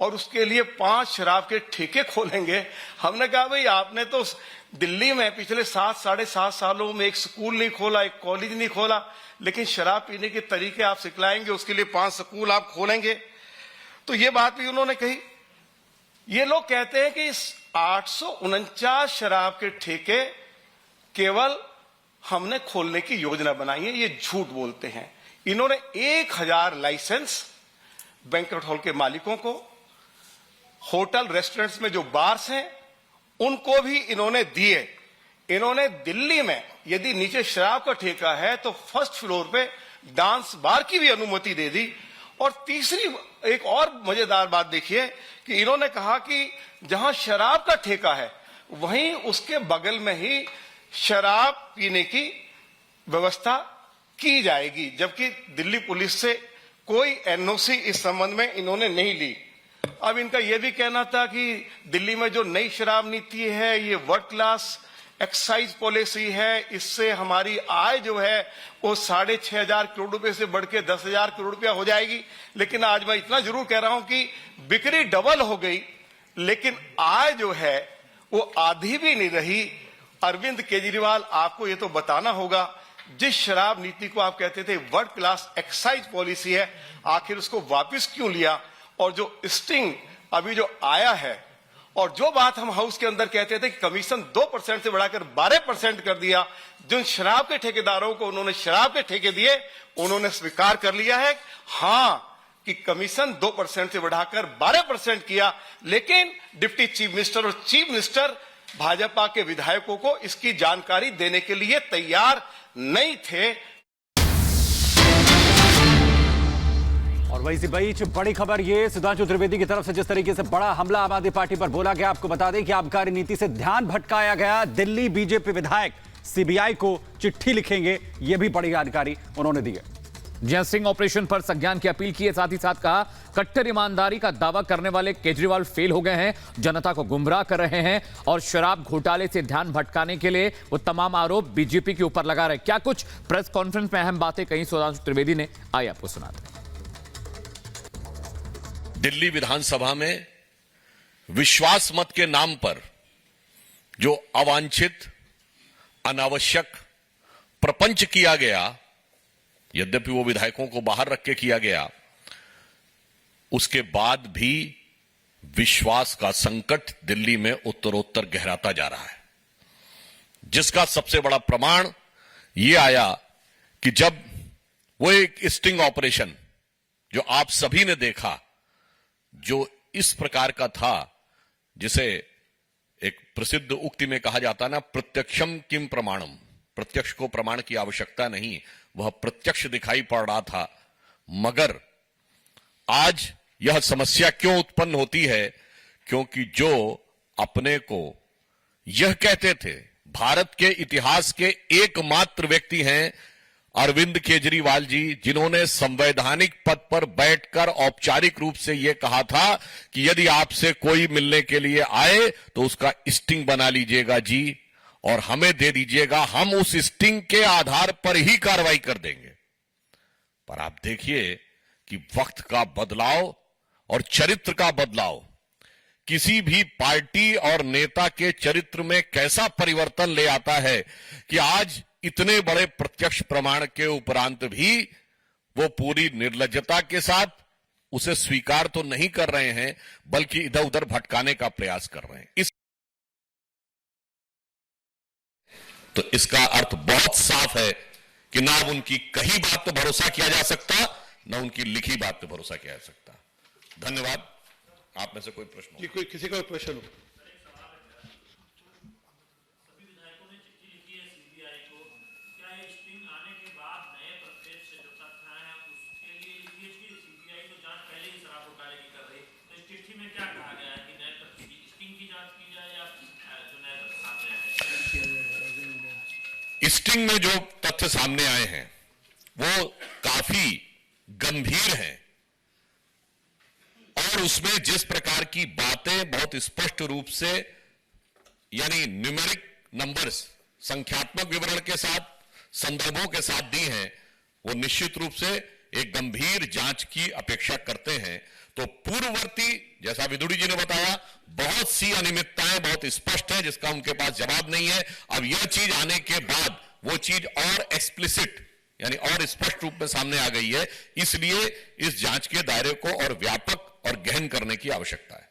और उसके लिए 5 शराब के ठेके खोलेंगे। हमने कहा भाई आपने तो दिल्ली में पिछले 7-7.5 सालों में एक स्कूल नहीं खोला, एक कॉलेज नहीं खोला, लेकिन शराब पीने के तरीके आप सिखलाएंगे, उसके लिए 5 स्कूल आप खोलेंगे। तो ये बात भी उन्होंने कही। ये लोग कहते हैं कि 849 शराब के ठेके केवल हमने खोलने की योजना बनाई है, ये झूठ बोलते हैं। इन्होंने 1000 लाइसेंस बैंक्वेट हॉल के मालिकों को, होटल रेस्टोरेंट्स में जो बार्स हैं उनको भी इन्होंने दिए। इन्होंने दिल्ली में यदि नीचे शराब का ठेका है तो फर्स्ट फ्लोर पे डांस बार की भी अनुमति दे दी। और तीसरी एक और मजेदार बात देखिए कि इन्होंने कहा कि जहां शराब का ठेका है वहीं उसके बगल में ही शराब पीने की व्यवस्था की जाएगी, जबकि दिल्ली पुलिस से कोई एनओसी इस संबंध में इन्होंने नहीं ली। अब इनका यह भी कहना था कि दिल्ली में जो नई शराब नीति है ये वर्ल्ड क्लास एक्साइज पॉलिसी है, इससे हमारी आय जो है वो 6,500 करोड़ रुपए से बढ़ के 10,000 करोड़ रुपया हो जाएगी। लेकिन आज मैं इतना जरूर कह रहा हूं कि बिक्री डबल हो गई, लेकिन आय जो है वो आधी भी नहीं रही। अरविंद केजरीवाल, आपको ये तो बताना होगा, जिस शराब नीति को आप कहते थे वर्ल्ड क्लास एक्साइज पॉलिसी है, आखिर उसको वापस क्यों लिया? और जो स्टिंग अभी जो आया है, और जो बात हम हाउस के अंदर कहते थे कि कमीशन 2% से बढ़ाकर 12% कर दिया, जिन शराब के ठेकेदारों को उन्होंने शराब के ठेके दिए उन्होंने स्वीकार कर लिया है हां कि कमीशन 2% से बढ़ाकर 12% किया। लेकिन डिप्टी चीफ मिनिस्टर और चीफ मिनिस्टर भाजपा के विधायकों को इसकी जानकारी देने के लिए तैयार नहीं थे। और वहीं से बीच बड़ी खबर ये, सुधांशु त्रिवेदी की तरफ से जिस तरीके से बड़ा हमला आम आदमी पार्टी पर बोला गया, आपको बता दें कि आबकारी नीति से ध्यान भटकाया गया। दिल्ली बीजेपी विधायक सीबीआई को चिट्ठी लिखेंगे, यह भी बड़ी जानकारी उन्होंने दी है। जय सिंह ऑपरेशन पर संज्ञान की अपील की है, साथ ही साथ कहा कट्टर ईमानदारी का दावा करने वाले केजरीवाल फेल हो गए हैं, जनता को गुमराह कर रहे हैं और शराब घोटाले से ध्यान भटकाने के लिए वो तमाम आरोप बीजेपी के ऊपर लगा रहे। क्या कुछ प्रेस कॉन्फ्रेंस में अहम बातें कही सुधांशु त्रिवेदी ने, आइए आपको सुनाते हैं। दिल्ली विधानसभा में विश्वास मत के नाम पर जो अवांछित अनावश्यक प्रपंच किया गया, यद्यपि वो विधायकों को बाहर रख के किया गया, उसके बाद भी विश्वास का संकट दिल्ली में उत्तरोत्तर गहराता जा रहा है, जिसका सबसे बड़ा प्रमाण यह आया कि जब वो एक स्टिंग ऑपरेशन जो आप सभी ने देखा, जो इस प्रकार का था, जिसे एक प्रसिद्ध उक्ति में कहा जाता ना, प्रत्यक्षम किम प्रमाणम, प्रत्यक्ष को प्रमाण की आवश्यकता नहीं, वह प्रत्यक्ष दिखाई पड़ रहा था। मगर आज यह समस्या क्यों उत्पन्न होती है? क्योंकि जो अपने को यह कहते थे भारत के इतिहास के एकमात्र व्यक्ति हैं अरविंद केजरीवाल जी, जिन्होंने संवैधानिक पद पर बैठकर औपचारिक रूप से यह कहा था कि यदि आपसे कोई मिलने के लिए आए तो उसका स्टिंग बना लीजिएगा जी और हमें दे दीजिएगा, हम उस स्टिंग के आधार पर ही कार्रवाई कर देंगे। पर आप देखिए कि वक्त का बदलाव और चरित्र का बदलाव किसी भी पार्टी और नेता के चरित्र में कैसा परिवर्तन ले आता है कि आज इतने बड़े प्रत्यक्ष प्रमाण के उपरांत भी वो पूरी निर्लज्जता के साथ उसे स्वीकार तो नहीं कर रहे हैं, बल्कि इधर उधर भटकाने का प्रयास कर रहे हैं। तो इसका अर्थ बहुत साफ है कि ना उनकी कही बात पर भरोसा किया जा सकता, ना उनकी लिखी बात पर भरोसा किया जा सकता। धन्यवाद। आप में से कोई प्रश्न जी, कोई किसी का प्रश्न हो? स्टिंग में जो तथ्य सामने आए हैं वो काफी गंभीर हैं और उसमें जिस प्रकार की बातें बहुत स्पष्ट रूप से, यानी न्यूमेरिक नंबर्स, संख्यात्मक विवरण के साथ, संदर्भों के साथ दी हैं, वो निश्चित रूप से एक गंभीर जांच की अपेक्षा करते हैं, तो पूर्ववर्ती, जैसा विदुड़ी जी ने बताया, बहुत सी अनियमितताएं बहुत स्पष्ट है जिसका उनके पास जवाब नहीं है। अब यह चीज आने के बाद वो चीज और एक्सप्लिसिट यानी और स्पष्ट रूप में सामने आ गई है, इसलिए इस जांच के दायरे को और व्यापक और गहन करने की आवश्यकता है।